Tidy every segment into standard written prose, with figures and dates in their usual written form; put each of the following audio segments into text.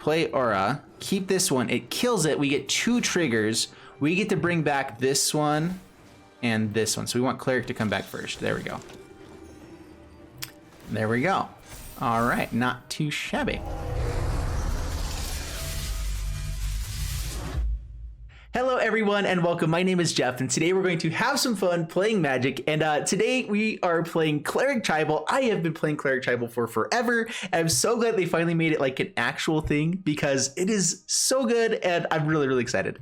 play Aura, keep this one, it kills it, we get 2 triggers, we get to bring back this one and this one. So we want Cleric to come back first. There we go. There we go. All right, not too shabby. Hello everyone and welcome. My name is Jeff and today we're going to have some fun playing Magic, and today we are playing Cleric Tribal. I have been playing Cleric Tribal for forever and I'm so glad they finally made it like an actual thing because it is so good and I'm really excited.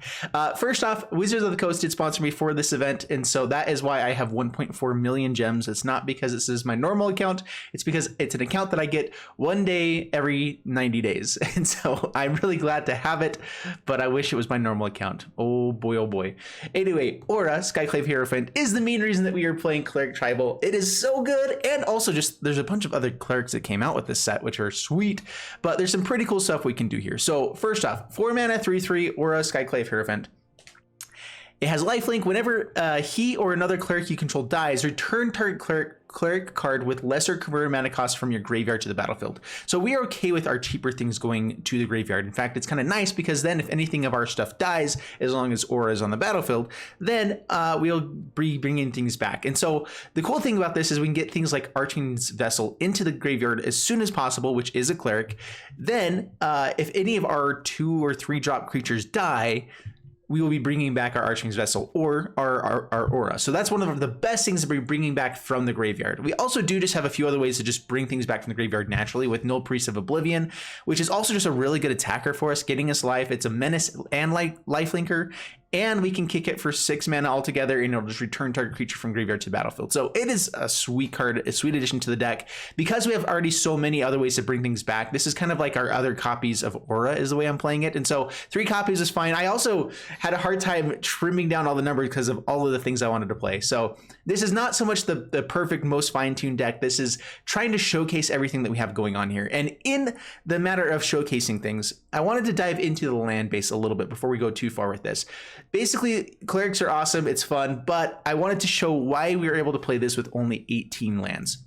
First off, Wizards of the Coast did sponsor me for this event, and so that is why I have 1.4 million gems. It's not because this is my normal account, it's because it's an account that I get one day every 90 days. And so I'm really glad to have it, but I wish it was my normal account. Oh boy, oh boy. Anyway, Aura, Skyclave Hierophant, is the main reason that we are playing Cleric Tribal. It is so good, and also just there's a bunch of other clerics that came out with this set, which are sweet, but there's some pretty cool stuff we can do here. So first off, 4 mana, 3/3, Aura, Skyclave Hierophant. It has lifelink. Whenever he or another cleric you control dies, return target cleric card with lesser converted mana cost from your graveyard to the battlefield. So we are okay with our cheaper things going to the graveyard. In fact, it's kind of nice because then if anything of our stuff dies, as long as Aura is on the battlefield, then we'll be bringing things back. And so the cool thing about this is we can get things like Arching's Vessel into the graveyard as soon as possible, which is a cleric. Then if any of our 2 or 3 drop creatures die, we will be bringing back our Arching's Vessel or our Aura. So that's one of the best things to be bringing back from the graveyard. We also do just have a few other ways to just bring things back from the graveyard naturally with Null Priest of Oblivion, which is also just a really good attacker for us, getting us life. It's a menace and lifelinker, and we can kick it for 6 mana altogether, and it'll just return target creature from graveyard to the battlefield. So it is a sweet card, a sweet addition to the deck. Because we have already so many other ways to bring things back, this is kind of like our other copies of Aura is the way I'm playing it. And so 3 copies is fine. I also had a hard time trimming down all the numbers because of all of the things I wanted to play. So this is not so much the perfect, most fine-tuned deck. This is trying to showcase everything that we have going on here. And in the matter of showcasing things, I wanted to dive into the land base a little bit before we go too far with this. Basically, clerics are awesome, it's fun, but I wanted to show why we were able to play this with only 18 lands.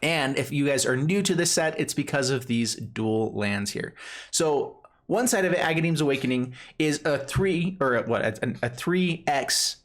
And if you guys are new to this set, it's because of these dual lands here. So one side of it, Agadeem's Awakening, is a 3x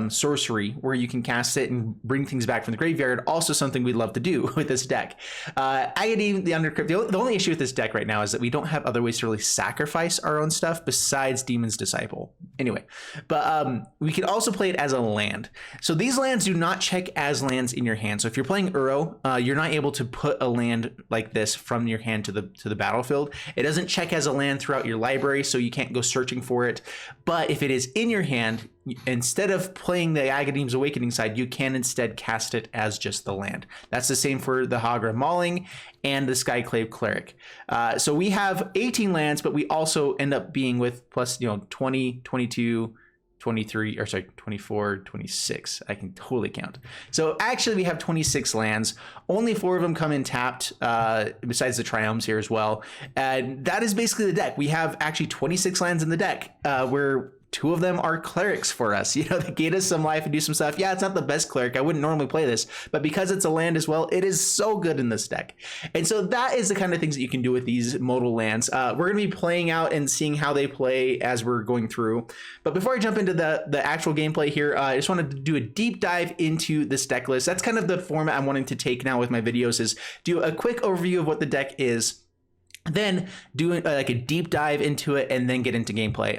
sorcery where you can cast it and bring things back from the graveyard. Also something we'd love to do with this deck. Agadeem, the Undercrypt, the only issue with this deck right now is that we don't have other ways to really sacrifice our own stuff besides Demon's Disciple. Anyway, but we can also play it as a land. So these lands do not check as lands in your hand. So if you're playing Uro, you're not able to put a land like this from your hand to the battlefield. It doesn't check as a land throughout your library, so you can't go searching for it. But if it is in your hand, instead of playing the Agadeem's Awakening side, you can instead cast it as just the land. That's the same for the Hagra Mauling and the Skyclave Cleric. So we have 18 lands, but we also end up being with plus 20, 22, 23, or sorry, 24, 26. I can totally count. So actually we have 26 lands. Only 4 of them come in tapped, besides the Triomes here as well. And that is basically the deck. We have actually 26 lands in the deck, where 2 of them are clerics for us. They get us some life and do some stuff. Yeah, it's not the best cleric. I wouldn't normally play this, but because it's a land as well, it is so good in this deck. And so that is the kind of things that you can do with these modal lands. We're going to be playing out and seeing how they play as we're going through. But before I jump into the actual gameplay here, I just wanted to do a deep dive into this deck list. That's kind of the format I'm wanting to take now with my videos, is do a quick overview of what the deck is, then do like a deep dive into it, and then get into gameplay.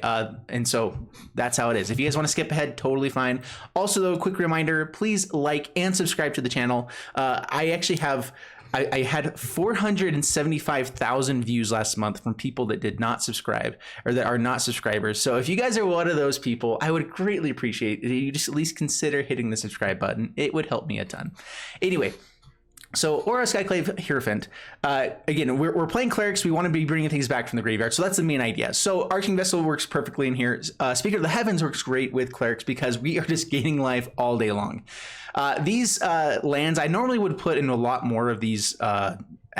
And so that's how it is. If you guys want to skip ahead, totally fine. Also though, quick reminder, please like and subscribe to the channel. I actually have I had 475,000 views last month from people that did not subscribe or that are not subscribers. So if you guys are one of those people, I would greatly appreciate it. You just at least consider hitting the subscribe button. It would help me a ton. Anyway, so Aura, Skyclave Hierophant. Again, we're playing clerics. We want to be bringing things back from the graveyard. So that's the main idea. So Arching Vessel works perfectly in here. Speaker of the Heavens works great with clerics because we are just gaining life all day long. These lands, I normally would put in a lot more of these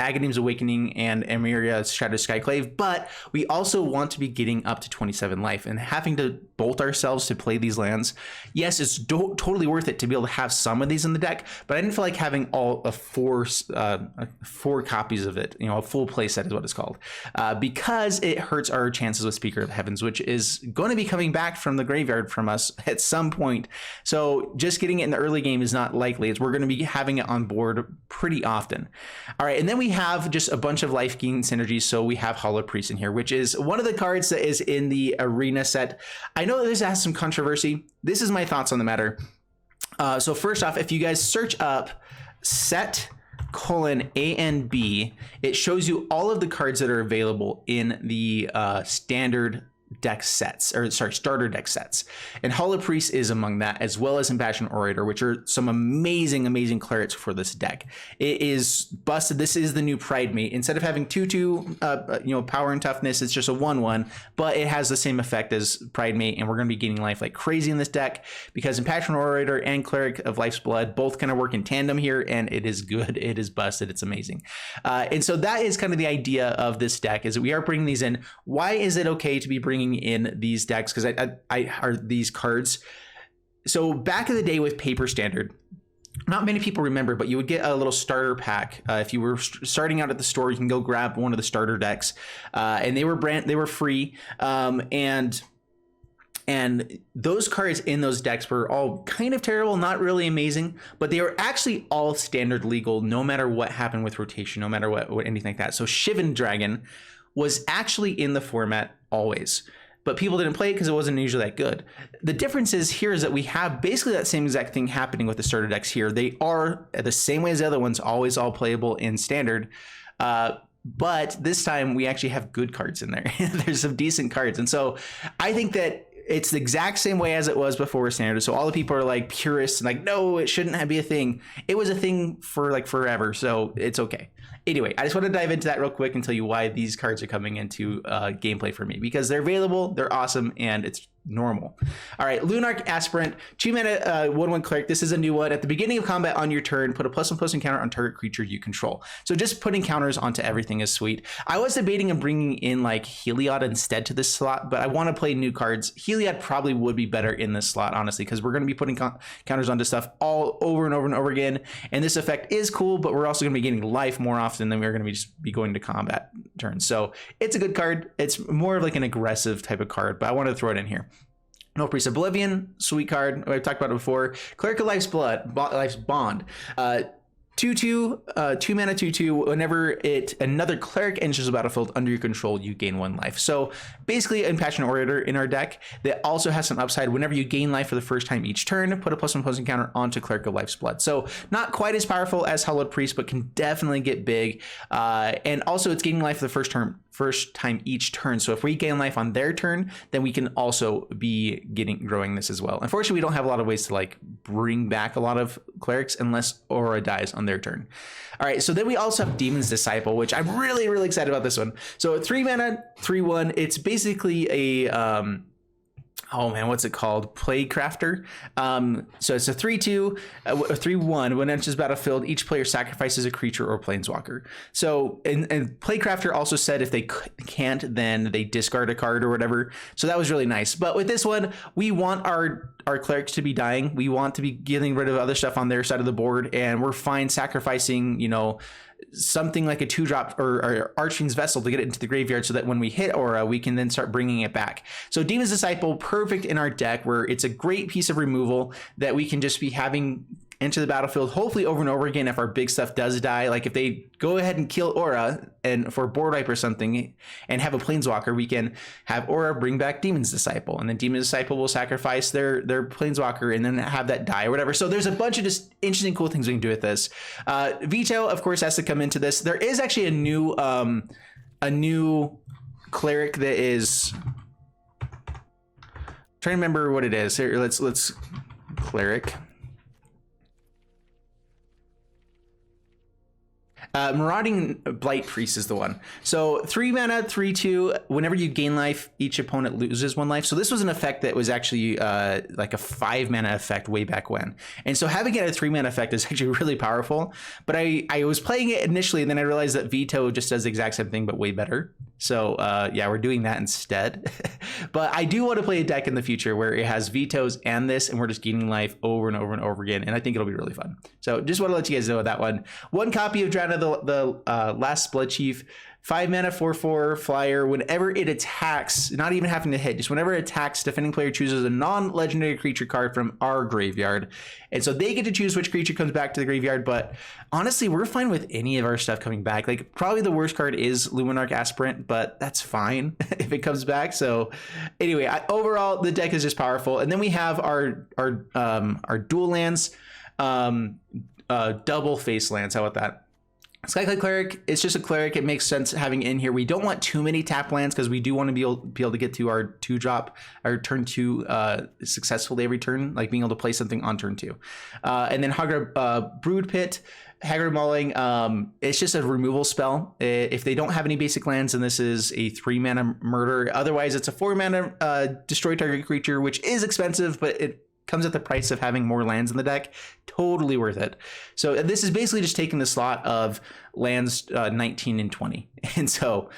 Agadeem's Awakening and Emiria's Shadow Skyclave, but we also want to be getting up to 27 life and having to bolt ourselves to play these lands. Yes, it's totally worth it to be able to have some of these in the deck, but I didn't feel like having all of four copies of it, you know, a full play set is what it's called, because it hurts our chances with Speaker of the Heavens, which is going to be coming back from the graveyard from us at some point. So just getting it in the early game is not likely. We're going to be having it on board pretty often. All right, and then we have just a bunch of life gain synergies. So we have Hollow Priest in here, which is one of the cards that is in the arena set. I know that this has some controversy. This is my thoughts on the matter. So first off, if you guys search up set A and B, it shows you all of the cards that are available in the standard deck sets, or sorry, starter deck sets. And Hollow Priest is among that, as well as Impassioned Orator, which are some amazing clerics for this deck. It is busted. This is the new Pride Mate. Instead of having 2/2, power and toughness, it's just a 1/1, but it has the same effect as Pride Mate, and we're going to be gaining life like crazy in this deck because Impassioned Orator and Cleric of Life's Blood both kind of work in tandem here, and it is good. It is busted. It's amazing. And so that is kind of the idea of this deck, is that we are bringing these in. Why is it okay to be bringing in these decks? Because I are these cards. So back in the day with Paper Standard, not many people remember, but you would get a little starter pack. If you were starting out at the store, you can go grab one of the starter decks, and they were free. And those cards in those decks were all kind of terrible, not really amazing, but they were actually all standard legal, no matter what happened with rotation, no matter what anything like that. So Shivan Dragon was actually in the format always, but people didn't play it because it wasn't usually that good. The difference is here is that we have basically that same exact thing happening with the starter decks here. They are the same way as the other ones, always all playable in standard. But this time we actually have good cards in there. There's some decent cards. And so I think that it's the exact same way as it was before standard. So all the people are like purists and like, no, it shouldn't be a thing. It was a thing for like forever. So it's okay. Anyway, I just want to dive into that real quick and tell you why these cards are coming into gameplay for me, because they're available, they're awesome, and it's normal. All right, Lunarch Aspirant, 2-mana 1/1 cleric. This is a new one. At the beginning of combat on your turn, put a +1/+1 encounter on target creature you control. So just putting counters onto everything is sweet. I was debating on bringing in like Heliod instead to this slot, but I want to play new cards. Heliod probably would be better in this slot, honestly, because we're going to be putting counters onto stuff all over and over and over again. And this effect is cool, but we're also going to be getting life more often than we're going to be going to combat turns. So it's a good card. It's more of like an aggressive type of card, but I wanted to throw it in here. No Priest Oblivion, sweet card. I've talked about it before. Cleric of Life's Blood, Life's Bond. 2/2, 2-mana 2/2. Whenever another cleric enters the battlefield under your control, you gain 1 life. So basically, Impassioned Orator in our deck that also has some upside. Whenever you gain life for the first time each turn, put a +1/+1 encounter onto Cleric of Life's Blood. So not quite as powerful as Hallowed Priest, but can definitely get big. And also, it's gaining life for the first time each turn. So if we gain life on their turn, then we can also be growing this as well. Unfortunately, we don't have a lot of ways to like bring back a lot of clerics unless Aura dies on their turn. All right, so then we also have Demon's Disciple, which I'm really excited about this one. So 3-mana 3/1. It's basically a oh man, what's it called? Plague Crafter. So it's a 3/2, 3/1. When it enters battlefield, each player sacrifices a creature or planeswalker. So, and Plague Crafter also said if they can't, then they discard a card or whatever. So that was really nice. But with this one, we want our clerics to be dying. We want to be getting rid of other stuff on their side of the board, and we're fine sacrificing, something like a 2-drop or Archfiend's Vessel to get it into the graveyard so that when we hit Aura, we can then start bringing it back. So Demon's Disciple, perfect in our deck, where it's a great piece of removal that we can just be having enter the battlefield, hopefully over and over again if our big stuff does die. Like if they go ahead and kill Aura and for board wipe or something and have a planeswalker, we can have Aura bring back Demon's Disciple, and then Demon's Disciple will sacrifice their planeswalker and then have that die or whatever. So there's a bunch of just interesting cool things we can do with this. Veto, of course, has to come into this. There is actually a new cleric that is, I'm trying to remember what it is. Here, let's cleric. Marauding Blight Priest is the one. So 3 mana, 3/2. Whenever you gain life, each opponent loses 1 life. So this was an effect that was actually like a 5 mana effect way back when. And so having it at a 3 mana effect is actually really powerful. But I was playing it initially, and then I realized that Veto just does the exact same thing, but way better. So yeah, we're doing that instead. But I do want to play a deck in the future where it has vetoes and this, and we're just gaining life over and over and over again. And I think it'll be really fun. So just want to let you guys know that one. 1 copy of Drown of the Last Blood Chief. 5 mana, 4/4 flyer. Whenever it attacks, not even having to hit, just whenever it attacks, defending player chooses a non-legendary creature card from our graveyard. And so they get to choose which creature comes back to the graveyard. But honestly, we're fine with any of our stuff coming back. Like, probably the worst card is Luminarch Aspirant, but that's fine if it comes back. So anyway, overall, the deck is just powerful. And then we have our dual lands, double face lands. How about that? Skyclad Cleric, it's just a cleric. It makes sense having it in here. We don't want too many tap lands because we do want to be able to get to our 2-drop, our turn 2 successfully every turn, like being able to play something on turn 2. And then Hagra Brood Pit, Haggard Mauling, it's just a removal spell. If they don't have any basic lands, then this is a 3 mana murder. Otherwise, it's a 4 mana destroy target creature, which is expensive, but it comes at the price of having more lands in the deck. Totally worth it. So this is basically just taking the slot of lands 19 and 20. And so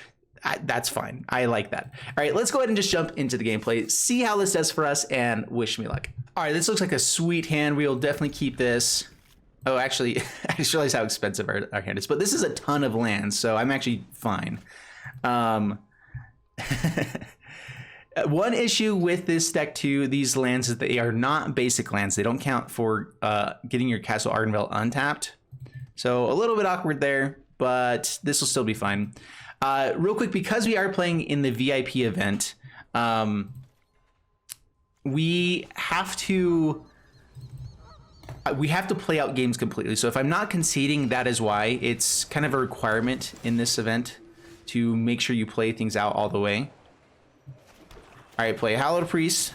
that's fine. I like that. All right, let's go ahead and just jump into the gameplay, see how this does for us, and wish me luck. All right, this looks like a sweet hand. We will definitely keep this. Oh, actually, I just realized how expensive our hand is, but this is a ton of lands, so I'm actually fine. One issue with this deck too, these lands, is that they are not basic lands. They don't count for getting your Castle Ardenvale untapped. So a little bit awkward there, but this will still be fine. Real quick, because we are playing in the VIP event, we have to play out games completely. So if I'm not conceding, that is why. It's kind of a requirement in this event to make sure you play things out all the way. All right, play Hallowed Priest.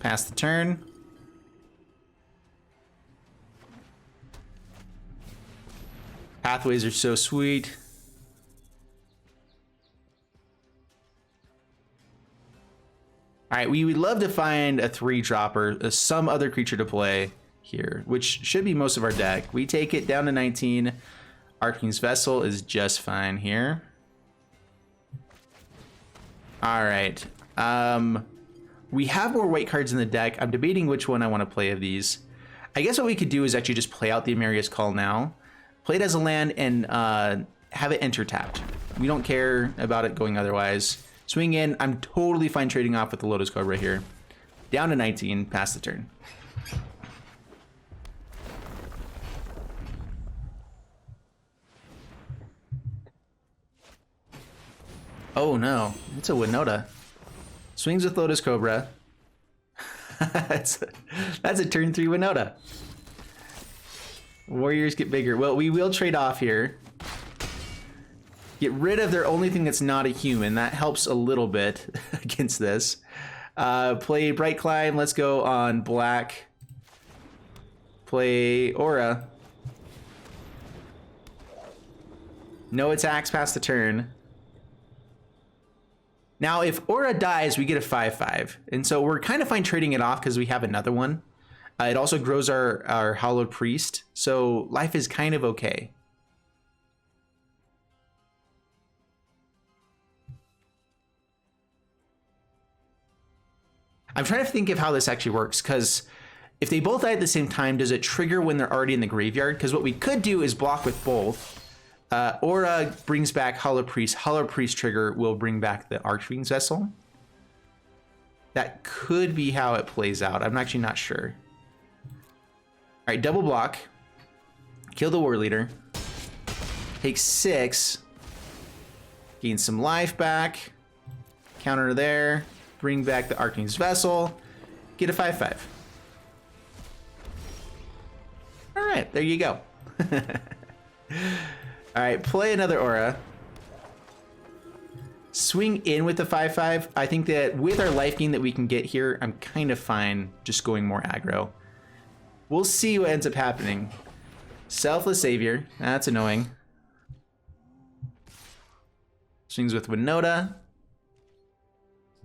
Pass the turn. Pathways are so sweet. All right, we would love to find a 3-dropper, some other creature to play here, which should be most of our deck. We take it down to 19. Archking's Vessel is just fine here. All right. We have more white cards in the deck. I'm debating which one I want to play of these. I guess what we could do is actually just play out the Emeria's Call now, play it as a land, and have it enter tapped. We don't care about it going otherwise. Swing in. I'm totally fine trading off with the Lotus Cobra here. Down to 19, pass the turn. Oh no, it's a Winota. Swings with Lotus Cobra. that's a turn 3 Winota. Warriors get bigger. Well, we will trade off here. Get rid of their only thing that's not a human. That helps a little bit against this. Play Bright Climb. Let's go on black. Play Aura. No attacks past the turn. Now, if Aura dies, we get a 5/5. And so we're kind of fine trading it off because we have another one. It also grows our Hallowed Priest. So life is kind of okay. I'm trying to think of how this actually works, because if they both die at the same time, does it trigger when they're already in the graveyard? Because what we could do is block with both. Aura brings back Hallowed Priest. Hallowed Priest trigger will bring back the Archfiend's Vessel. That could be how it plays out. I'm actually not sure. All right, double block. Kill the War Leader. Take 6. Gain some life back. Counter there. Bring back the Archfiend's Vessel. Get a 5/5. All right, there you go. All right, play another Aura. Swing in with the 5/5. I think that with our life gain that we can get here, I'm kind of fine just going more aggro. We'll see what ends up happening. Selfless Savior. That's annoying. Swings with Winota.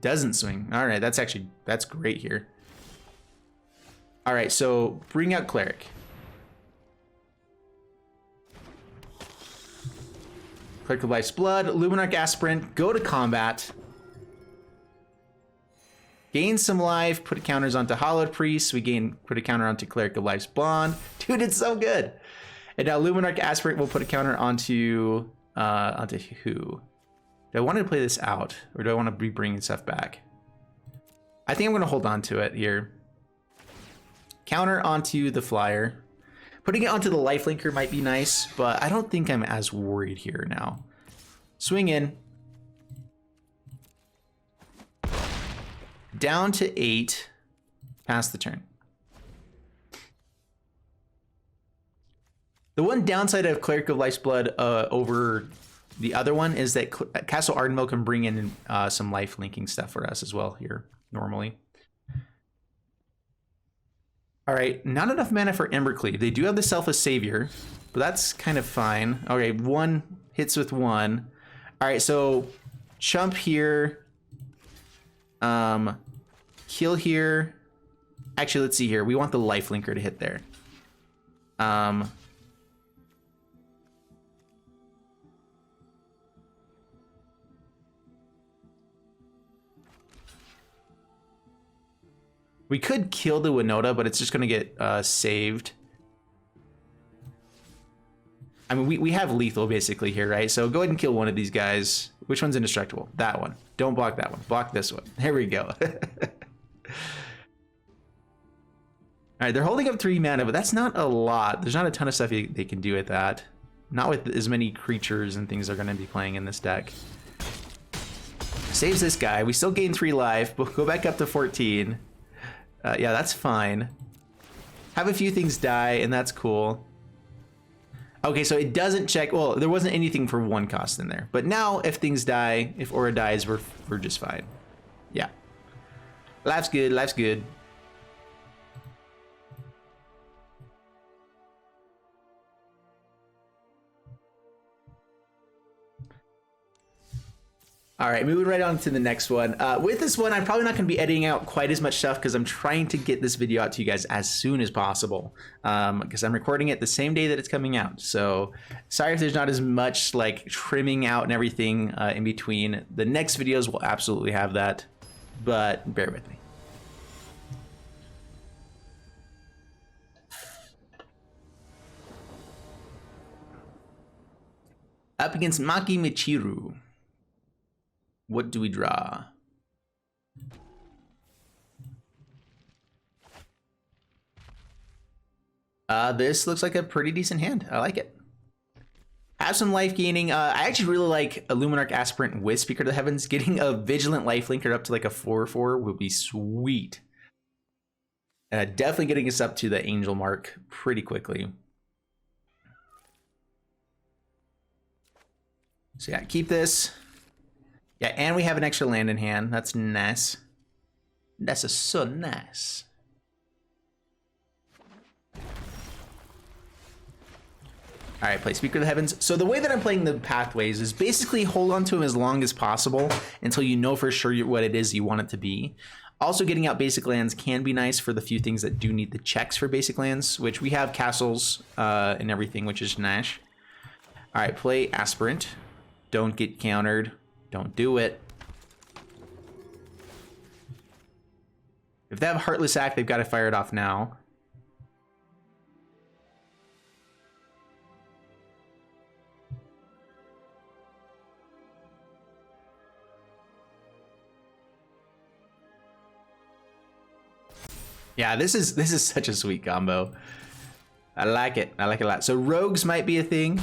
Doesn't swing. All right, that's great here. All right, so bring out Cleric. Cleric of Life's Blood, Luminarch Aspirant, go to combat. Gain some life, put counters onto Hallowed Priest. We put a counter onto Cleric of Life's Bond. Dude, it's so good. And now Luminarch Aspirant will put a counter onto who? Do I want to play this out, or do I want to be bringing stuff back? I think I'm going to hold on to it here. Counter onto the Flyer. Putting it onto the Lifelinker might be nice, but I don't think I'm as worried here now. Swing in. Down to 8. Pass the turn. The one downside of Cleric of Life's Blood over the other one is that Castle Ardenville can bring in some life linking stuff for us as well here, normally. All right, not enough mana for Embercleave. They do have the Selfless Savior, but that's kind of fine. Okay, 1 hits with 1. All right, so chump here. Kill here. Actually, let's see here. We want the life linker to hit there. We could kill the Winota, but it's just going to get saved. I mean, we have lethal basically here, right? So go ahead and kill one of these guys. Which one's indestructible? That one. Don't block that one. Block this one. There we go. All right, they're holding up 3 mana, but that's not a lot. There's not a ton of stuff they can do with that. Not with as many creatures and things they're going to be playing in this deck. Saves this guy. We still gain 3 life, but go back up to 14. Yeah, that's fine. Have a few things die, and that's cool. Okay, so it doesn't check. Well, there wasn't anything for 1 cost in there. But now, if things die, if Aura dies, we're just fine. Yeah. Life's good, life's good. All right, moving right on to the next one. With this one, I'm probably not going to be editing out quite as much stuff because I'm trying to get this video out to you guys as soon as possible. Because I'm recording it the same day that it's coming out. So sorry if there's not as much like trimming out and everything in between. The next videos will absolutely have that, but bear with me. Up against Maki Michiru. What do we draw? This looks like a pretty decent hand. I like it. Have some life gaining. I actually really like a Luminarch Aspirant with Speaker of the Heavens. Getting a Vigilant Lifelinker up to like a 4/4 would be sweet. Definitely getting us up to the Angel mark pretty quickly. So yeah, keep this. Yeah, and we have an extra land in hand. That's nice. That's so nice. All right, play Speaker of the Heavens. So the way that I'm playing the pathways is basically hold on to him as long as possible until you know for sure what it is you want it to be. Also, getting out basic lands can be nice for the few things that do need the checks for basic lands, which we have castles and everything, which is nice. All right, play Aspirant. Don't get countered. Don't do it. If they have Heartless Act, they've got to fire it off now. Yeah, this is such a sweet combo. I like it. I like it a lot. So rogues might be a thing.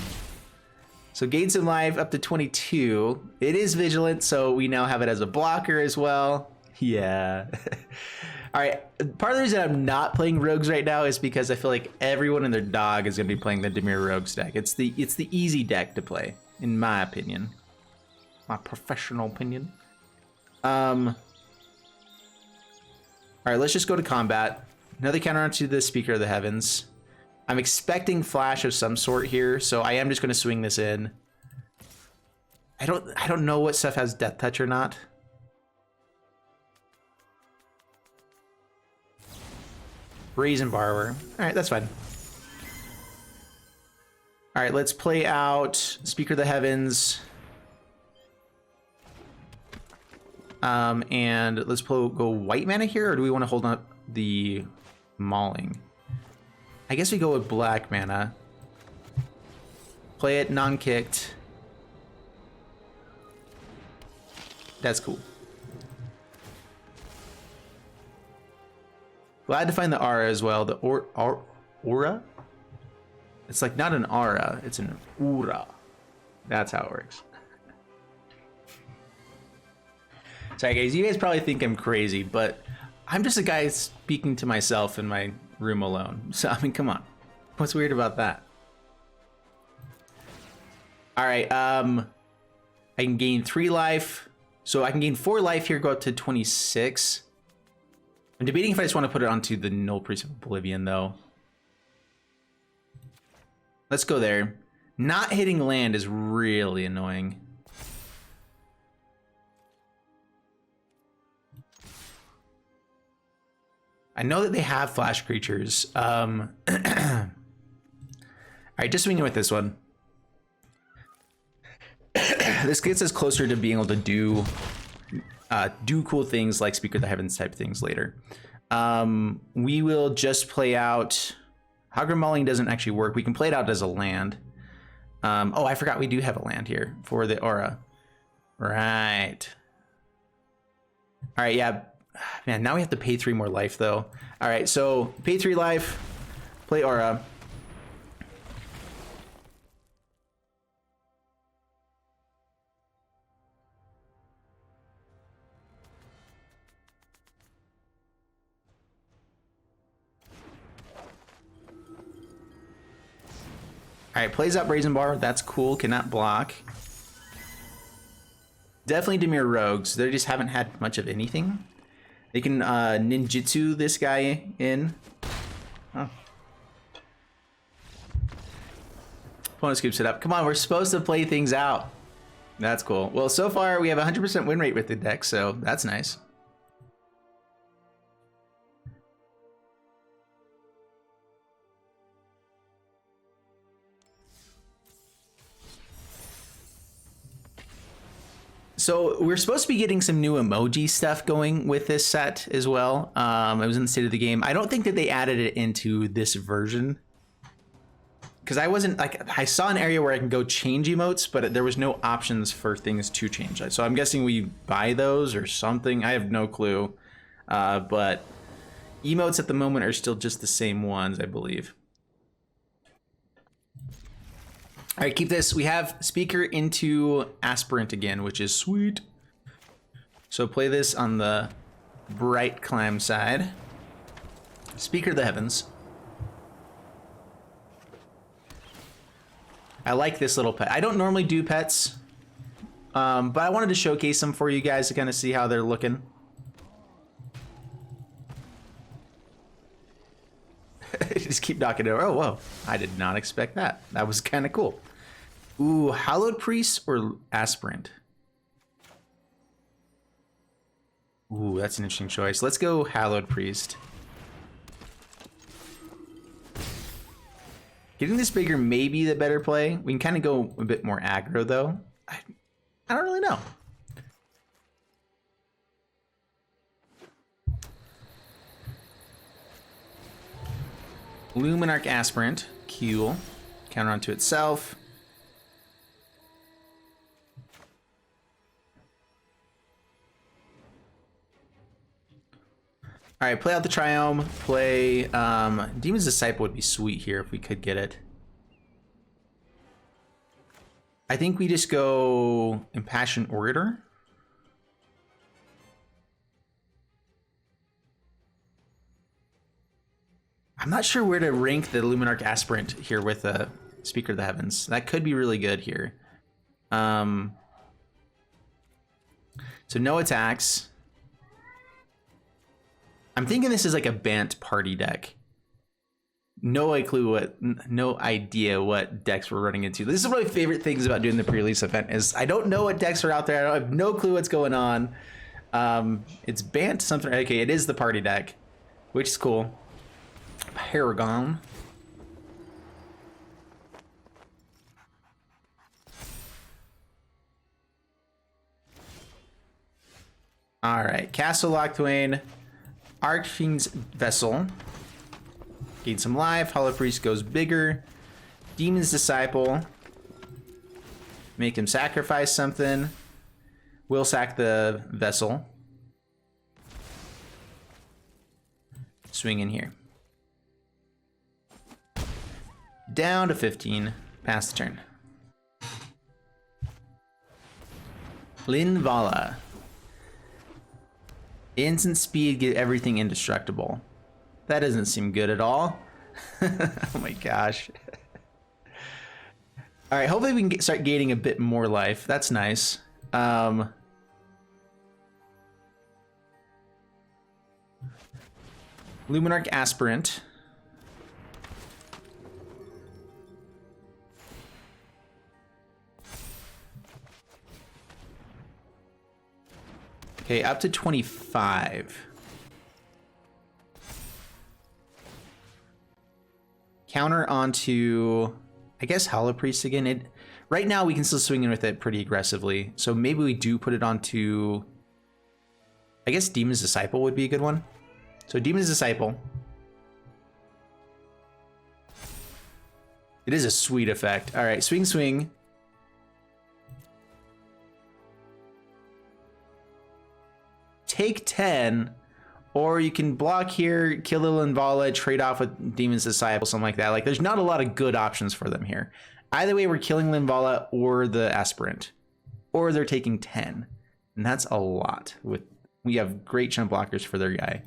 So gain some life up to 22. It is vigilant, so we now have it as a blocker as well. Yeah. All right. Part of the reason I'm not playing rogues right now is because I feel like everyone and their dog is going to be playing the Dimir Rogues deck. It's the easy deck to play, in my opinion. My professional opinion. All right, let's just go to combat. Another counter onto the Speaker of the Heavens. I'm expecting flash of some sort here, so I am just going to swing this in. I don't know what stuff has death touch or not. Brazen Borrower. All right, that's fine. All right, let's play out Speaker of the Heavens. And let's go white mana here, or do we want to hold up the Mauling? I guess we go with black mana. Play it non-kicked. That's cool. Glad to find the aura as well. The aura? It's like not an aura, it's an aura. That's how it works. Sorry guys, you guys probably think I'm crazy, but I'm just a guy speaking to myself in my room alone. So, I mean, come on. What's weird about that? All right, I can gain 3 life. So I can gain 4 life here, go up to 26. I'm debating if I just want to put it onto the Null Priest of Oblivion, though. Let's go there. Not hitting land is really annoying. I know that they have flash creatures. All right, just swinging with this one. This gets us closer to being able to do cool things like Speaker of the Heavens type things later. We will just play out. Hogger Mauling doesn't actually work. We can play it out as a land. Oh, I forgot we do have a land here for the aura. Right. All right, yeah. Man, now we have to pay 3 more life though. All right, so pay 3 life, play aura. All right, plays out Brazen Bar. That's cool. Cannot block. Definitely Dimir Rogues. They just haven't had much of anything. They can ninjutsu this guy in. Oh. Opponent scoops it up. Come on, we're supposed to play things out. That's cool. Well, so far we have 100% win rate with the deck, so that's nice. So we're supposed to be getting some new emoji stuff going with this set as well. It was in the state of the game. I don't think that they added it into this version, because I saw an area where I can go change emotes, but there was no options for things to change. So I'm guessing we buy those or something. I have no clue. But emotes at the moment are still just the same ones, I believe. All right, keep this. We have Speaker into Aspirant again, which is sweet. So play this on the Bright Climb side. Speaker of the Heavens. I like this little pet. I don't normally do pets, but I wanted to showcase them for you guys to kind of see how they're looking. Just keep knocking it over. Oh, whoa. I did not expect that. That was kind of cool. Ooh, Hallowed Priest or Aspirant? Ooh, that's an interesting choice. Let's go Hallowed Priest. Getting this bigger may be the better play. We can kind of go a bit more aggro, though. I don't really know. Luminarch Aspirant. Cool. Counter onto itself. All right, play out the Triome. Play Demon's Disciple would be sweet here if we could get it. I think we just go Impassioned Orator. I'm not sure where to rank the Luminarch Aspirant here with the Speaker of the Heavens. That could be really good here. So no attacks. I'm thinking this is like a Bant party deck. no idea what decks we're running into. This is one of my favorite things about doing the pre-release event is I don't know what decks are out there. I have no clue what's going on. It's banned something. Okay, it is the party deck, which is cool. Paragon. All right, Castle Lochthwain, Archfiend's Vessel. Gain some life. Hollow Priest goes bigger. Demon's Disciple. Make him sacrifice something. We'll sack the vessel. Swing in here. Down to 15. Pass the turn. Linvala. Instant speed, get everything indestructible. That doesn't seem good at all. Oh my gosh. All right, hopefully we can start gaining a bit more life. That's nice. Luminarch Aspirant. Okay, up to 25. Counter onto, I guess, Hollow Priest again. Right now we can still swing in with it pretty aggressively. So maybe we do put it onto, I guess Demon's Disciple would be a good one. So Demon's Disciple. It is a sweet effect. All right, swing, swing. Take 10, or you can block here, kill the Linvala, trade off with Demon's Disciple, something like that. Like, there's not a lot of good options for them here. Either way, we're killing Linvala or the Aspirant, or they're taking 10, and that's a lot. We have great chump blockers for their guy.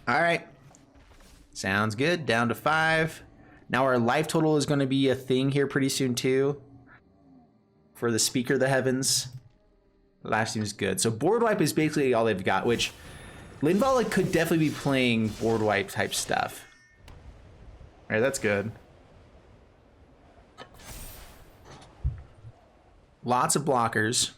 All right, sounds good. Down to 5. Now our life total is going to be a thing here pretty soon too. For the Speaker of the Heavens. Life seems good. So board wipe is basically all they've got, which Linvala could definitely be playing board wipe type stuff. All right, that's good. Lots of blockers.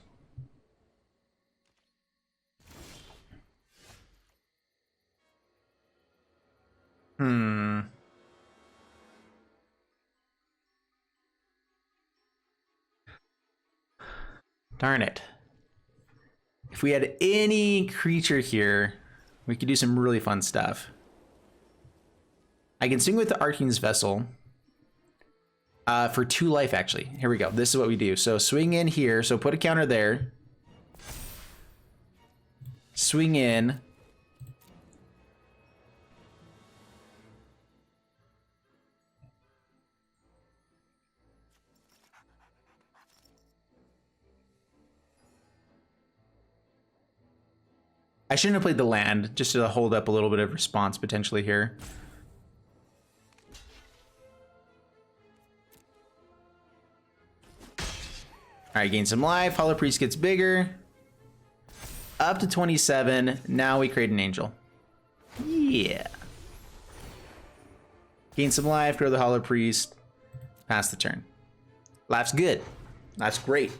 Darn it. If we had any creature here, we could do some really fun stuff. I can swing with the Archfiend's Vessel for 2 life, actually. Here we go. This is what we do. So swing in here. So put a counter there. Swing in. I shouldn't have played the land, just to hold up a little bit of response potentially here. All right, gain some life. Hollow Priest gets bigger. Up to 27. Now we create an angel. Yeah. Gain some life, grow the Hollow Priest. Pass the turn. Life's good. That's great.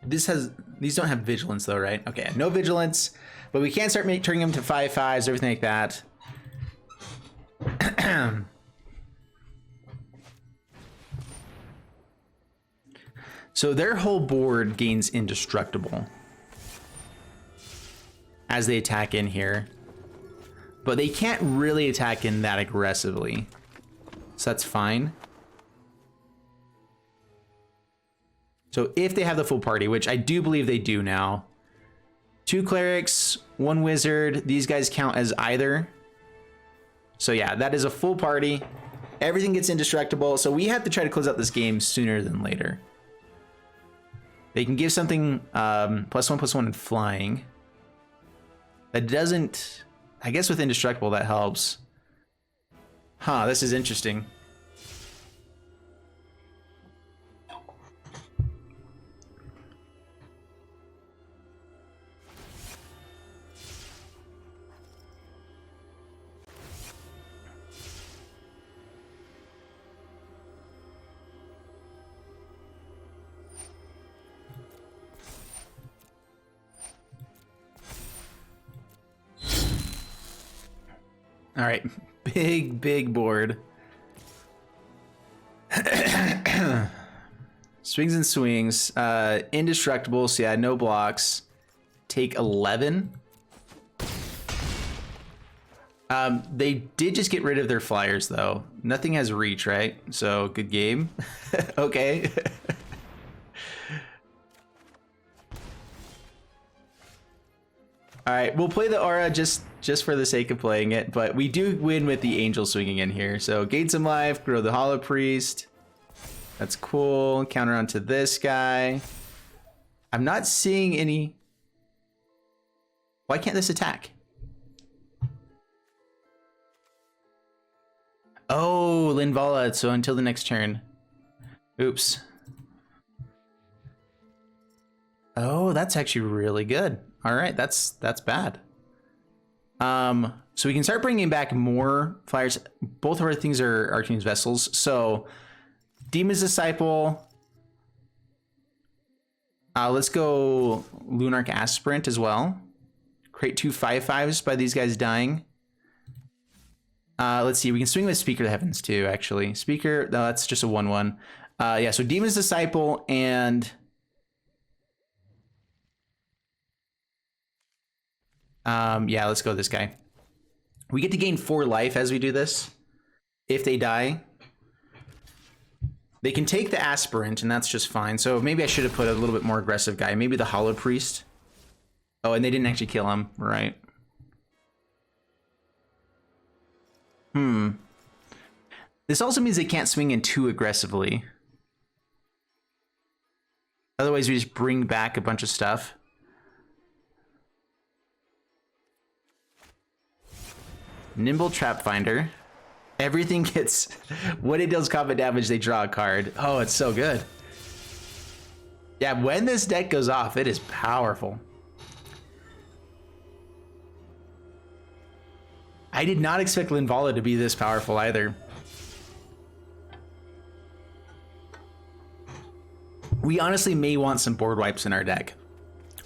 These don't have vigilance though, right? Okay, no vigilance, but we can start turning them to 5/5s, everything like that. So their whole board gains indestructible as they attack in here, but they can't really attack in that aggressively, so that's fine. So if they have the full party, which I do believe they do now, 2 clerics, 1 wizard, these guys count as either. So yeah, that is a full party. Everything gets indestructible, so we have to try to close out this game sooner than later. They can give something +1/+1 in flying. That doesn't, I guess with indestructible that helps. Huh, this is interesting. All right, big board. Swings and swings. Indestructible, so yeah, no blocks. Take 11. They did just get rid of their flyers, though. Nothing has reach, right? So, good game. Okay. All right, we'll play the aura just for the sake of playing it, but we do win with the angel swinging in here. So, gain some life, grow the Hollow Priest. That's cool. Counter onto this guy. I'm not seeing any... Why can't this attack? Oh, Linvala, so until the next turn. Oops. Oh, that's actually really good. All right, that's bad. So we can start bringing back more flyers. Both of our things are Arcane's Vessels. So Demon's Disciple. Let's go Lunarch Aspirant as well. Create 2 5/5s by these guys dying. Let's see, we can swing with Speaker of the Heavens too, actually. Speaker, no, that's just a 1/1. Yeah, so Demon's Disciple and... yeah, let's go with this guy. We get to gain 4 life as we do this. If they die. They can take the Aspirant, and that's just fine. So maybe I should have put a little bit more aggressive guy. Maybe the Hollow Priest. Oh, and they didn't actually kill him, right? This also means they can't swing in too aggressively. Otherwise, we just bring back a bunch of stuff. Nimble Trap Finder. Everything gets... When it deals combat damage, they draw a card. Oh, it's so good. Yeah, when this deck goes off, it is powerful. I did not expect Linvala to be this powerful either. We honestly may want some board wipes in our deck.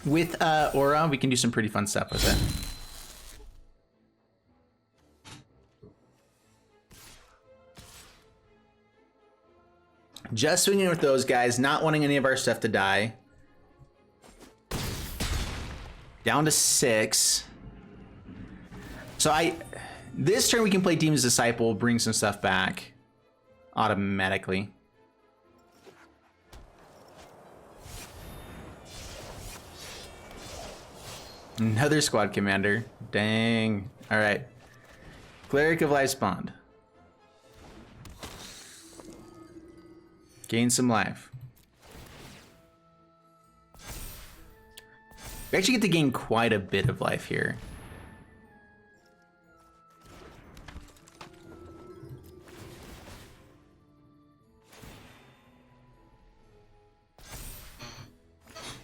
With Aura, we can do some pretty fun stuff with it. Just swinging with those guys, not wanting any of our stuff to die. Down to 6. So this turn we can play Demon's Disciple, bring some stuff back automatically. Another squad commander. Dang. All right. Cleric of Life's Bond. Gain some life. We actually get to gain quite a bit of life here.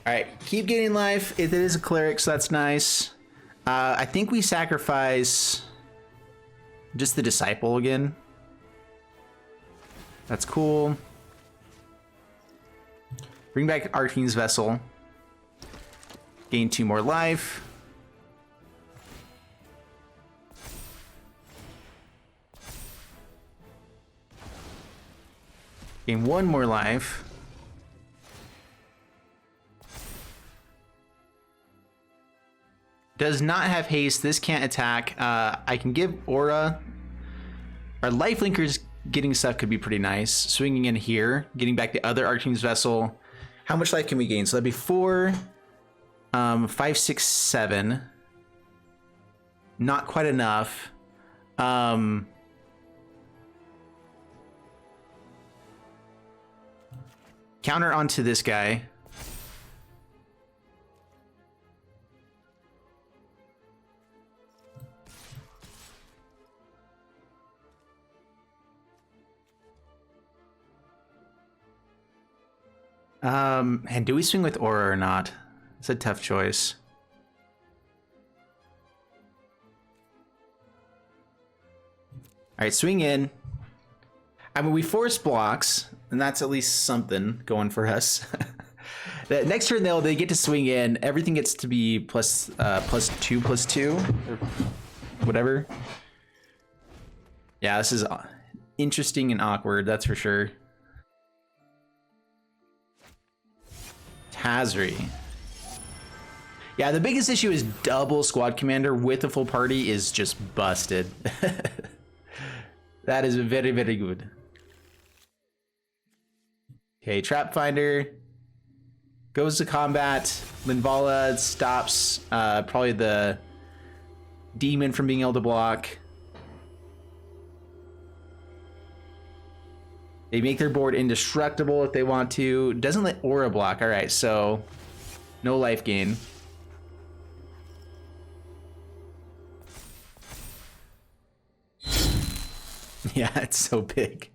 All right, keep gaining life. It is a cleric, so that's nice. I think we sacrifice just the disciple again. That's cool. Bring back Arcane's Vessel. Gain 2 more life. Gain 1 more life. Does not have haste. This can't attack. I can give Aura. Our lifelinker's getting stuff could be pretty nice. Swinging in here, getting back the other Arcane's Vessel. How much life can we gain? So that'd be 4, 5, 6, 7. Not quite enough. Counter onto this guy. And do we swing with Aura or not? It's a tough choice. All right, swing in. I mean, we force blocks, and that's at least something going for us. The next turn, they get to swing in. Everything gets to be plus 2/2, or whatever. Yeah, this is interesting and awkward, that's for sure. Tazri. Yeah, the biggest issue is double squad commander with a full party is just busted. That is very, very good. Okay, Trap Finder goes to combat. Linvala stops probably the demon from being able to block. They make their board indestructible if they want to. Doesn't let aura block. All right, so no life gain. Yeah, it's so big.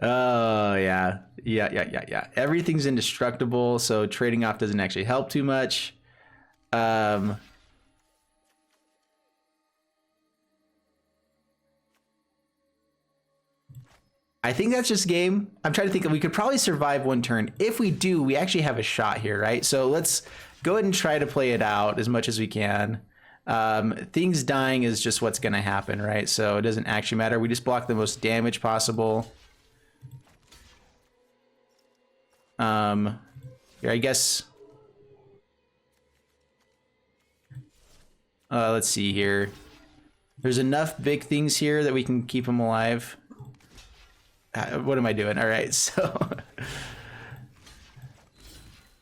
Oh, yeah. Yeah. Everything's indestructible, so trading off doesn't actually help too much. I think that's just game. I'm trying to think. We could probably survive one turn. If we do, we actually have a shot here, right? So let's go ahead and try to play it out as much as we can. Things dying is just what's going to happen, right? So it doesn't actually matter. We just block the most damage possible. Here, I guess. Let's see here. There's enough big things here that we can keep them alive. What am I doing? All right, so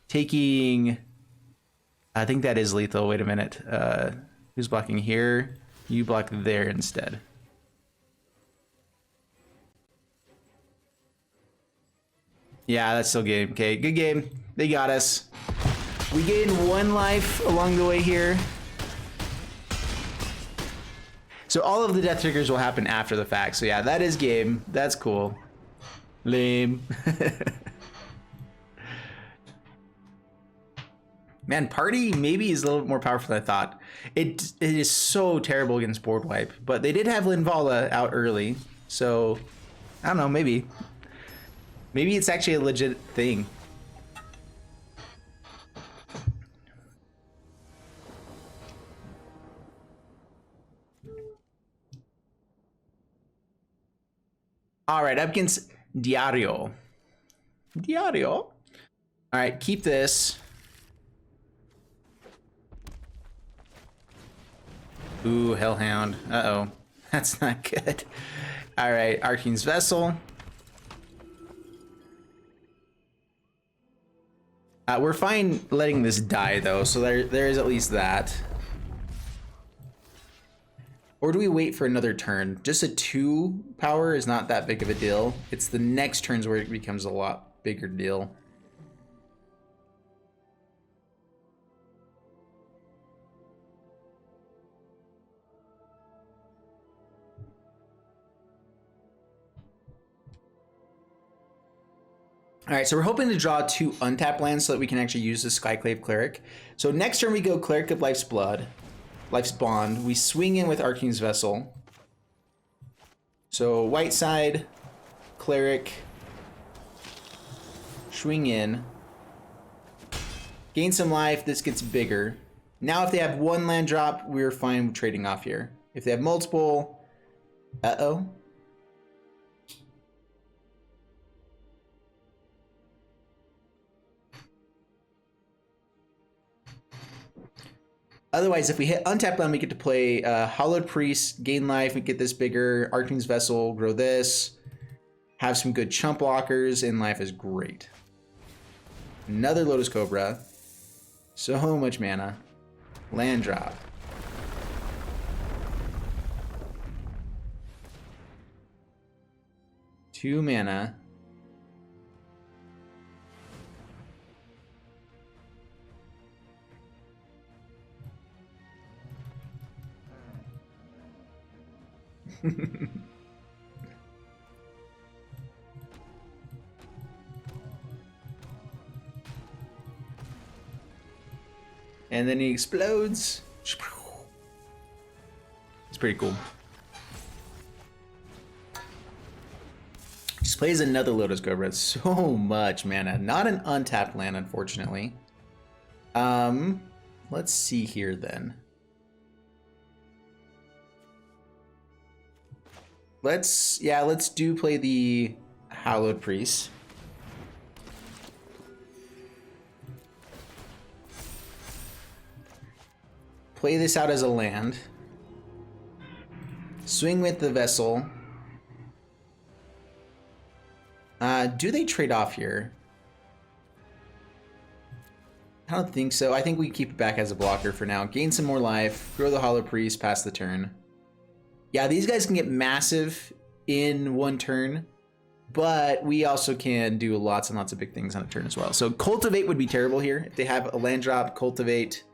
taking. I think that is lethal. Wait a minute. Who's blocking here? You block there instead. Yeah, that's still game. Okay, good game. They got us. We gained 1 life along the way here. So all of the death triggers will happen after the fact. So yeah, that is game. That's cool. Lame. Man, party maybe is a little bit more powerful than I thought. It is so terrible against board wipe, but they did have Linvala out early, so I don't know, maybe it's actually a legit thing. All right, up against Diario. All right, keep this. Ooh, Hellhound. Uh-oh. That's not good. All right, Arcane's Vessel. We're fine letting this die, though, so there is at least that. Or do we wait for another turn? Just a 2 power is not that big of a deal. It's the next turns where it becomes a lot bigger deal. All right, so we're hoping to draw 2 untapped lands so that we can actually use the Skyclave Cleric. So next turn we go Cleric of Life's Blood, Life's Bond. We swing in with Arcane's Vessel. So white side, Cleric, swing in, gain some life. This gets bigger. Now if they have 1 land drop, we're fine trading off here. If they have multiple, uh-oh. Otherwise, if we hit untapped land, we get to play Hallowed Priest, gain life, and get this bigger. Arcane's Vessel, grow this. Have some good chump blockers, and life is great. Another Lotus Cobra. So much mana. Land drop. Two mana. And then he explodes. It's pretty cool. Just plays another Lotus Cobra. So much mana. Not an untapped land, unfortunately. Let's see here then. let's do play the Hallowed Priest. Play this out as a land. Swing with the vessel. Do they trade off here? I don't think so. I think we keep it back as a blocker for now. Gain some more life. Grow the Hollow Priest. Pass the turn. Yeah, these guys can get massive in one turn, but we also can do lots and lots of big things on a turn as well. So Cultivate would be terrible here. If they have a land drop, Cultivate,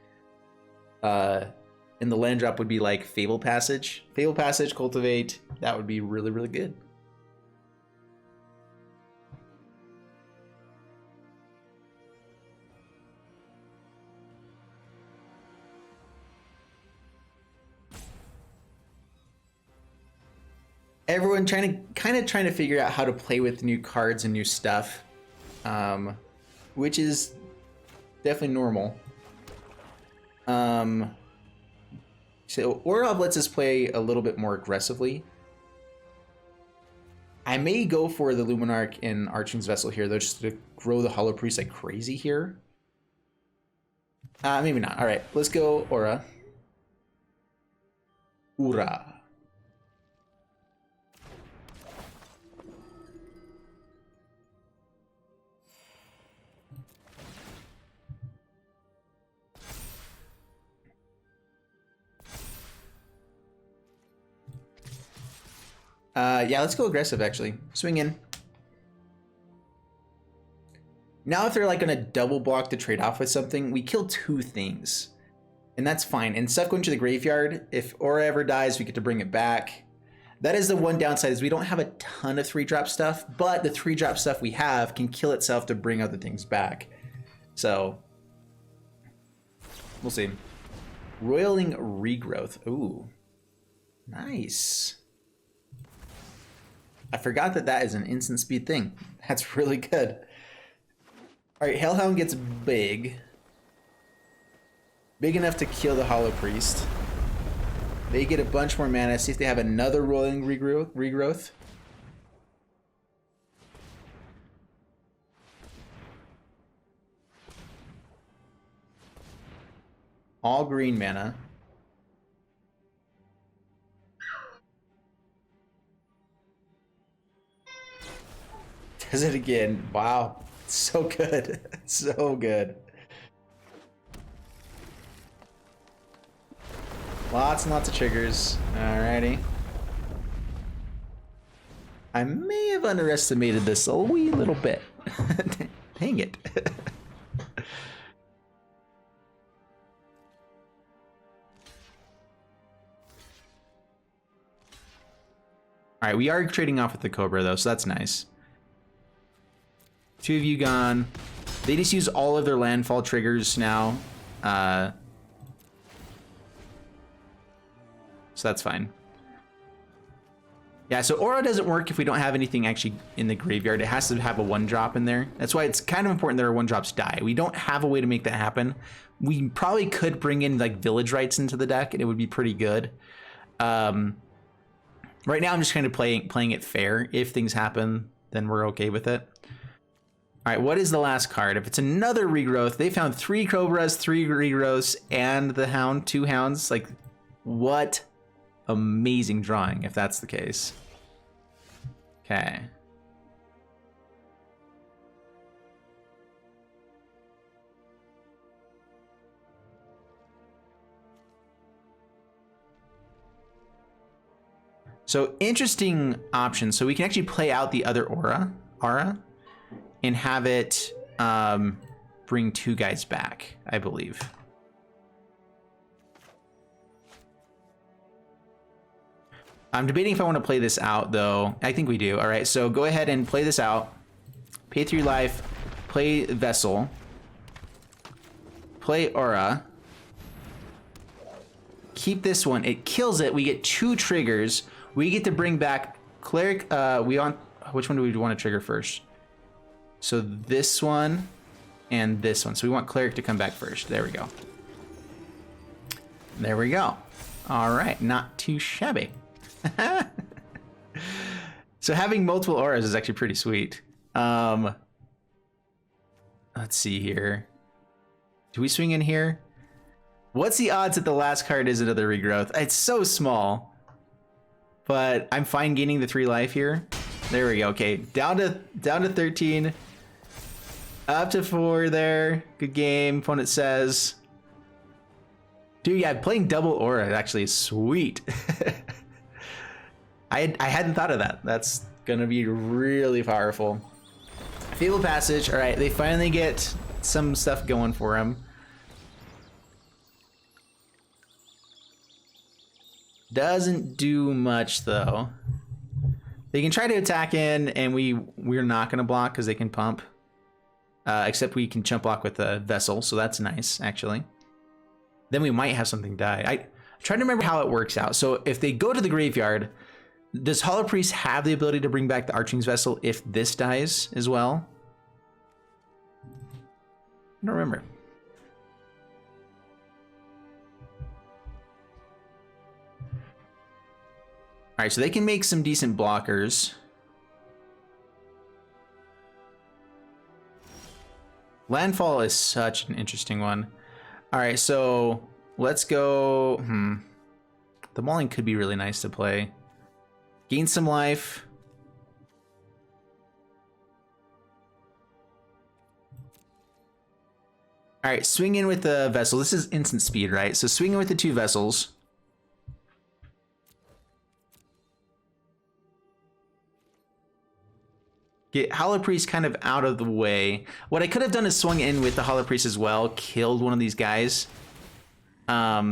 and the land drop would be like Fable Passage. Fable Passage, Cultivate, that would be really, really good. Everyone trying to figure out how to play with new cards and new stuff, which is definitely normal. So Orov lets us play a little bit more aggressively. I may go for the Luminarch and Arching's Vessel here, though, just to grow the Hollow Priest like crazy here. Maybe not. All right, let's go Aura. Ura. Yeah, let's go aggressive, actually. Swing in. Now if they're like gonna double block to trade off with something, we kill two things. And that's fine. And stuff going to the graveyard, if Aura ever dies, we get to bring it back. That is the one downside, is we don't have a ton of 3-drop stuff, but the 3-drop stuff we have can kill itself to bring other things back. So, we'll see. Roiling Regrowth. Ooh, nice. I forgot that that is an instant speed thing. That's really good. All right, Hellhound gets big. Big enough to kill the Hollow Priest. They get a bunch more mana. See if they have another Roiling Regrowth. All green mana. Does it again. Wow. So good. So good. Lots and lots of triggers. Alrighty. I may have underestimated this a wee little bit. Dang it. Alright, we are trading off with the Cobra though, so that's nice. Two of you gone. They just use all of their landfall triggers now. So that's fine. Yeah, so Aura doesn't work if we don't have anything actually in the graveyard. It has to have a 1-drop in there. That's why it's kind of important that our 1-drops die. We don't have a way to make that happen. We probably could bring in like Village Rites into the deck and it would be pretty good. Right now I'm just kind of playing it fair. If things happen, then we're okay with it. All right, what is the last card? If it's another regrowth, they found 3 Cobras, 3 regrowths, and the Hound, 2 Hounds. Like, what amazing drawing if that's the case. Okay. So interesting option. So we can actually play out the other aura, and have it bring 2 guys back, I believe. I'm debating if I want to play this out, though. I think we do. All right, so go ahead and play this out. Pay 3 life, play Vessel, play Aura. Keep this one. It kills it. We get 2 triggers. We get to bring back Cleric. Which one do we want to trigger first? So this one and this one. So we want Cleric to come back first. There we go. There we go. All right, not too shabby. So having multiple auras is actually pretty sweet. Let's see here. Do we swing in here? What's the odds that the last card is another regrowth? It's so small. But I'm fine gaining the 3 life here. There we go. Okay, down to 13. Up to 4 there. Good game. Opponent says. Dude, yeah, playing double aura actually is sweet. I hadn't thought of that. That's gonna be really powerful. Fabled Passage. All right, they finally get some stuff going for him. Doesn't do much though. They can try to attack in, and we're not gonna block because they can pump. Except we can chump block with a vessel, so that's nice actually. Then we might have something die. I'm trying to remember how it works out. So if they go to the graveyard, does Hollow Priest have the ability to bring back the Archwing's Vessel if this dies as well? I don't remember. All right, so they can make some decent blockers. Landfall is such an interesting one. All right, so let's go. The Mauling could be really nice to play. Gain some life. All right, swing in with the vessel. This is instant speed, right? So swing in with the 2 vessels. Get Hollow Priest kind of out of the way. What I could have done is swung in with the Hollow Priest as well, killed one of these guys. Yeah,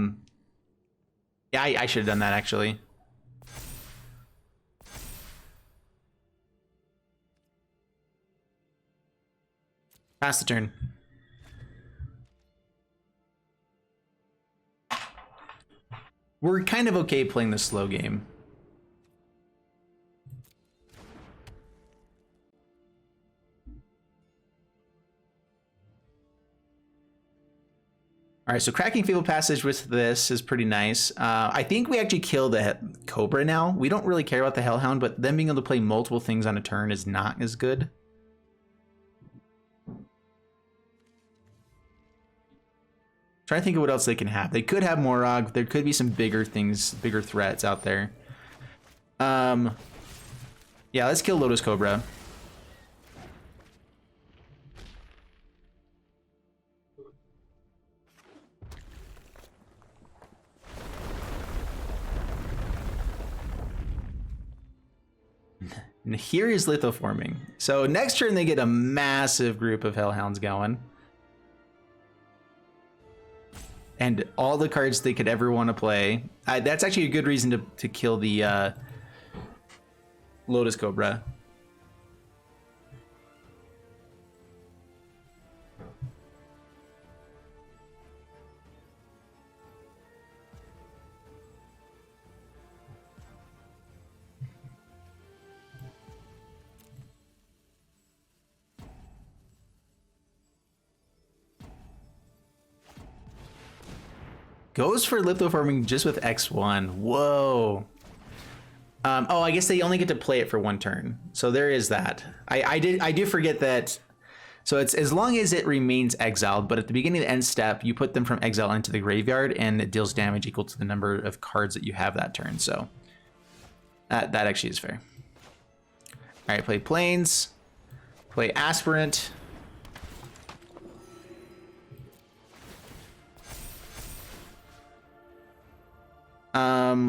I should have done that actually. Pass the turn. We're kind of okay playing the slow game. All right, so cracking Fabled Passage with this is pretty nice. I think we actually kill the Cobra now. We don't really care about the Hellhound, but them being able to play multiple things on a turn is not as good. Trying to think of what else they can have. They could have Morog. There could be some bigger things, bigger threats out there. Yeah, let's kill Lotus Cobra. And here is lithoforming. So next turn they get a massive group of Hellhounds going. And all the cards they could ever want to play. That's actually a good reason to kill the Lotus Cobra. Goes for lithoforming just with X1. Whoa. Oh, I guess they only get to play it for 1 turn. So there is that. I do forget that. So it's as long as it remains exiled, but at the beginning of the end step, you put them from exile into the graveyard and it deals damage equal to the number of cards that you have that turn. So that actually is fair. All right, play Plains, play Aspirant.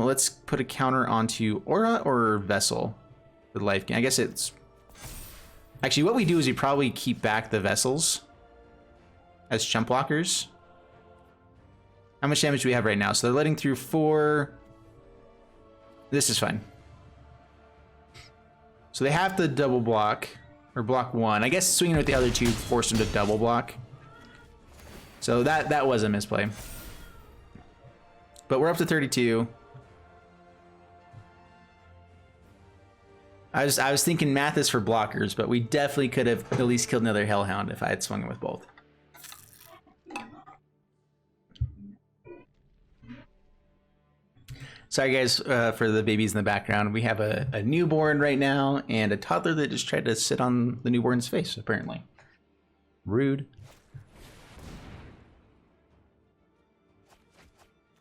Let's put a counter onto Aura or Vessel with life gain. I guess it's... Actually, what we do is we probably keep back the Vessels as chump blockers. How much damage do we have right now? So they're letting through 4. This is fine. So they have to double block, or block 1. I guess swinging with the other 2 forced them to double block. So that was a misplay. But we're up to 32. I was thinking math is for blockers, but we definitely could have at least killed another Hellhound if I had swung with both. Sorry guys for the babies in the background. We have a newborn right now and a toddler that just tried to sit on the newborn's face, apparently. Rude.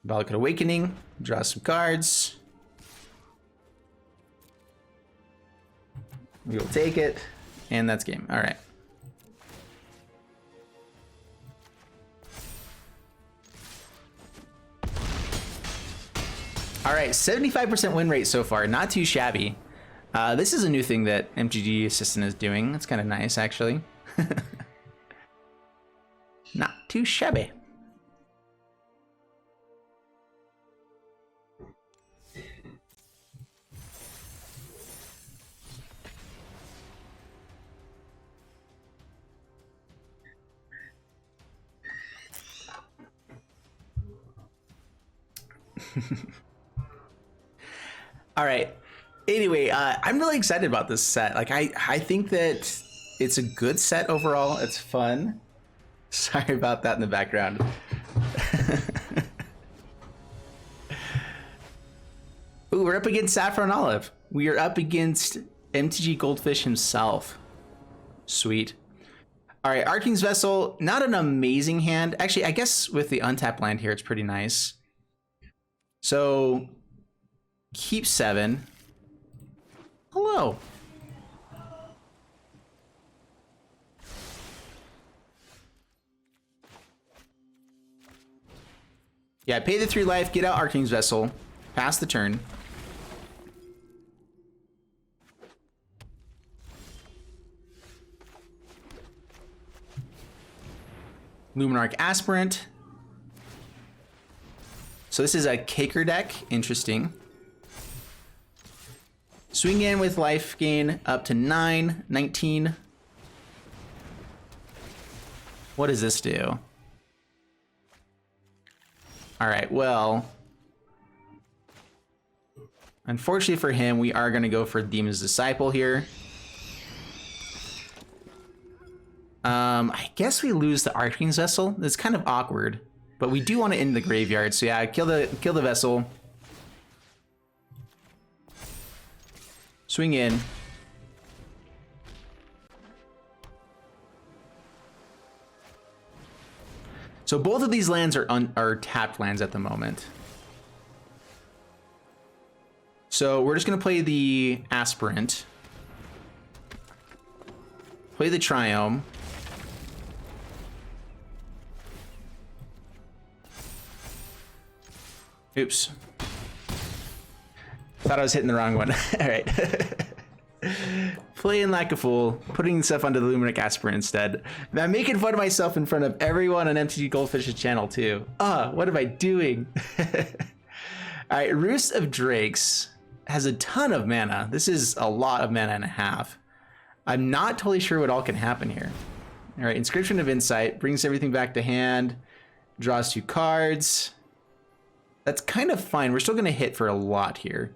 Valakut Awakening. Draw some cards. We will take it. And that's game. All right. All right, 75% win rate so far, not too shabby. This is a new thing that mtg Assistant is doing. That's kind of nice, actually. Not too shabby. All right. Anyway, I'm really excited about this set. Like, I think that it's a good set overall. It's fun. Sorry about that in the background. Ooh, we're up against SaffronOlive. We are up against mtg Goldfish himself. Sweet. All right, Arking's Vessel, not an amazing hand. Actually, I guess with the untapped land here, it's pretty nice. So, keep 7. Hello. Yeah, pay the 3 life, get out Arking's Vessel, pass the turn. Luminarch Aspirant. So this is a Caker deck, interesting. Swing in with life gain up to 9, 19. What does this do? All right, well, unfortunately for him, we are going to go for Demon's Disciple here. I guess we lose the Arking's Vessel. It's kind of awkward, but we do want to end the graveyard. So yeah, kill the vessel. Swing in. So both of these lands are tapped lands at the moment. So we're just going to play the Aspirant. Play the Triome. Oops. Thought I was hitting the wrong one. All right. Playing like a fool, putting stuff onto the Luminarch Aspirant instead. And I'm making fun of myself in front of everyone on mtg Goldfish's channel too. What am I doing? All right, Roost of Drakes has a ton of mana. This is a lot of mana and a half. I'm not totally sure what all can happen here. All right, Inscription of Insight brings everything back to hand, draws 2 cards. That's kind of fine. We're still going to hit for a lot here.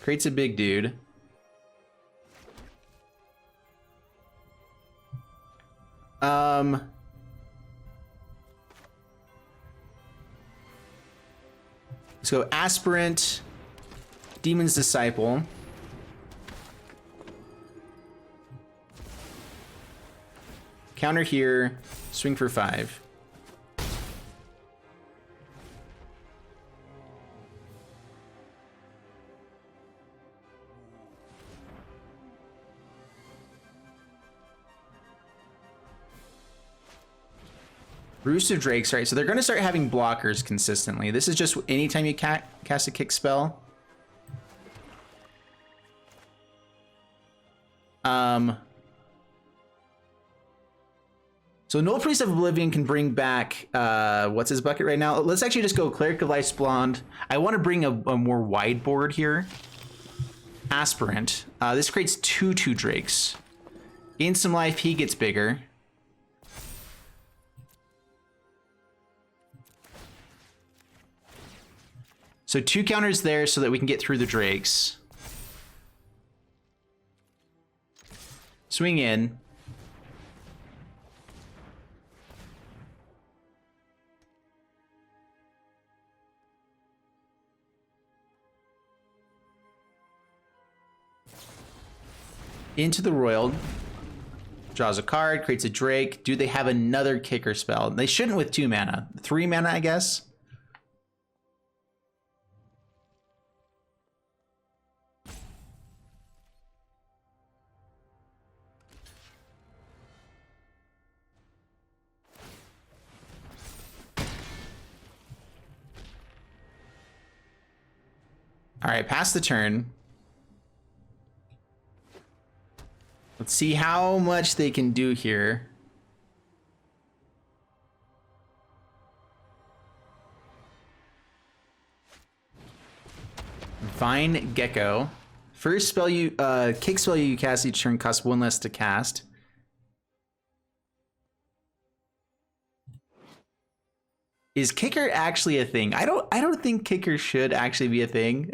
Creates a big dude. Let's go Aspirant, Demon's Disciple. Counter here, swing for 5. Roost of Drakes, right? So they're going to start having blockers consistently. This is just anytime you cast a kick spell. So Null Priest of Oblivion can bring back, what's his bucket right now? Let's actually just go Cleric of Life's Blonde. I want to bring a more wide board here. Aspirant. This creates 2/2 Drakes. Gains some life, he gets bigger. So 2 counters there so that we can get through the Drakes. Swing in. Into the Royal. Draws a card, creates a Drake. Do they have another kicker spell? They shouldn't with 2 mana. 3 mana, I guess. All right, pass the turn. Let's see how much they can do here. Vine Gecko. First spell you kick spell you cast each turn costs 1 less to cast. Is kicker actually a thing? I don't think kicker should actually be a thing.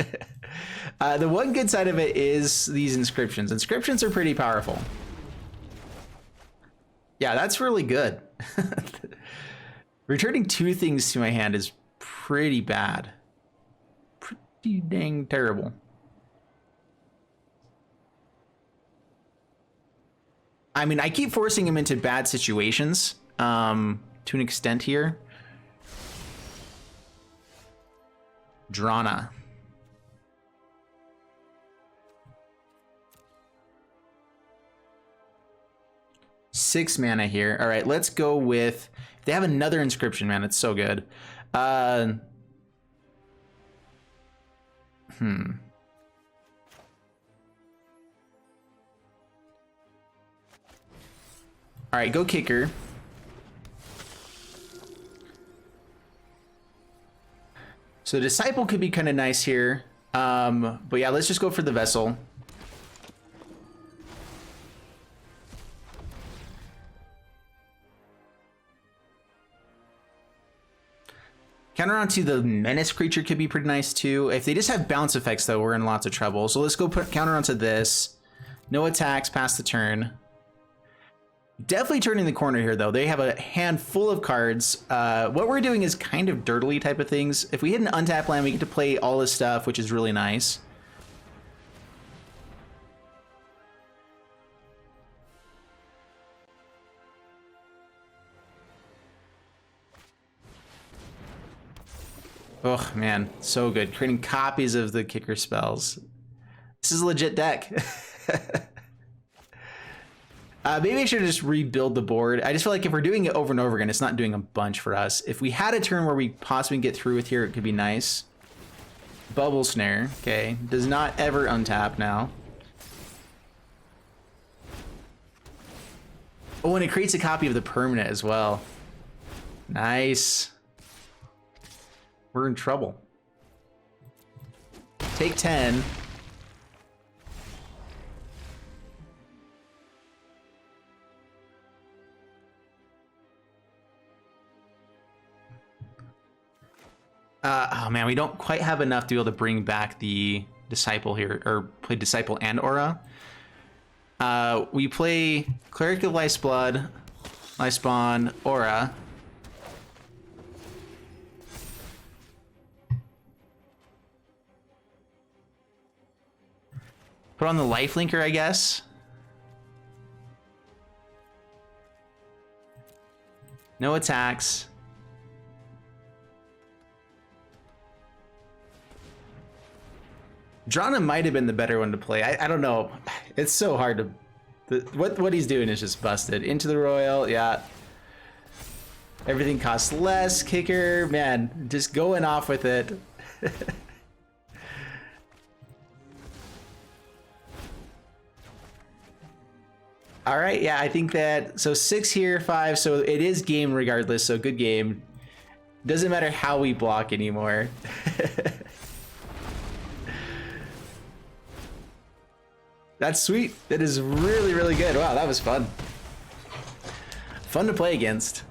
The one good side of it is these inscriptions. Inscriptions are pretty powerful. Yeah, that's really good. Returning 2 things to my hand is pretty bad. Pretty dang terrible. I mean, I keep forcing him into bad situations to an extent here. Drana. Six mana here. All right, let's go with... They have another inscription, man. It's so good. All right, go kicker. So Disciple could be kind of nice here. But yeah, let's just go for the Vessel. Counter onto the Menace creature could be pretty nice too. If they just have bounce effects though, we're in lots of trouble. So let's go put counter onto this. No attacks, pass the turn. Definitely turning the corner here though. They have a hand full of cards. What we're doing is kind of dirtily type of things. If we hit an untap land, we get to play all this stuff, which is really nice. Oh man, so good. Creating copies of the kicker spells. This is a legit deck. Maybe I should just rebuild the board. I just feel like if we're doing it over and over again, it's not doing a bunch for us. If we had a turn where we possibly get through with here, it could be nice. Bubble Snare, okay. Does not ever untap now. Oh, and it creates a copy of the permanent as well. Nice. We're in trouble. Take 10. Oh man, we don't quite have enough to be able to bring back the Disciple here, or play Disciple and Aura. We play Cleric of Life's Blood, Lifespawn, Aura. Put on the Lifelinker, I guess. No attacks. Drana might have been the better one to play. I don't know. It's so hard to... What he's doing is just busted. Into the Royal, yeah. Everything costs less. Kicker, man, just going off with it. All right, yeah, I think that... So 6 here, 5, so it is game regardless, so good game. Doesn't matter how we block anymore. That's sweet. That is really, really good. Wow, that was fun. Fun to play against.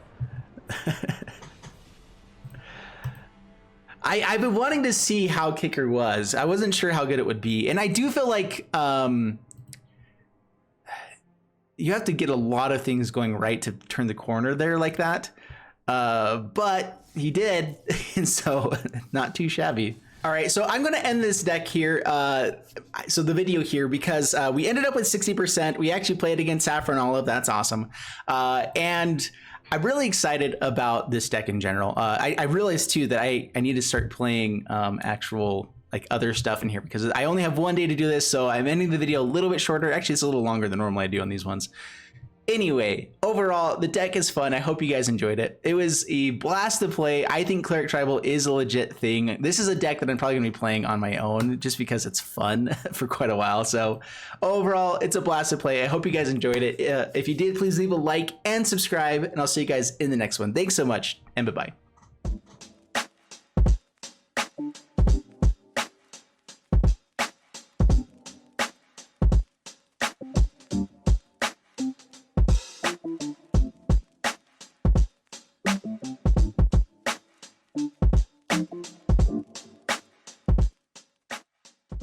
I've been wanting to see how kicker was. I wasn't sure how good it would be. And I do feel like you have to get a lot of things going right to turn the corner there like that. But he did, and so not too shabby. All right, so I'm going to end this deck here, so the video here, because we ended up with 60%. We actually played against SaffronOlive. That's awesome. And I'm really excited about this deck in general. I realized too that I need to start playing actual like other stuff in here, because I only have one day to do this, so I'm ending the video a little bit shorter. Actually, it's a little longer than normally I do on these ones. Anyway, overall, the deck is fun. I hope you guys enjoyed it. It was a blast to play. I think Cleric Tribal is a legit thing. This is a deck that I'm probably going to be playing on my own just because it's fun for quite a while. So overall, it's a blast to play. I hope you guys enjoyed it. If you did, please leave a like and subscribe, and I'll see you guys in the next one. Thanks so much, and bye-bye.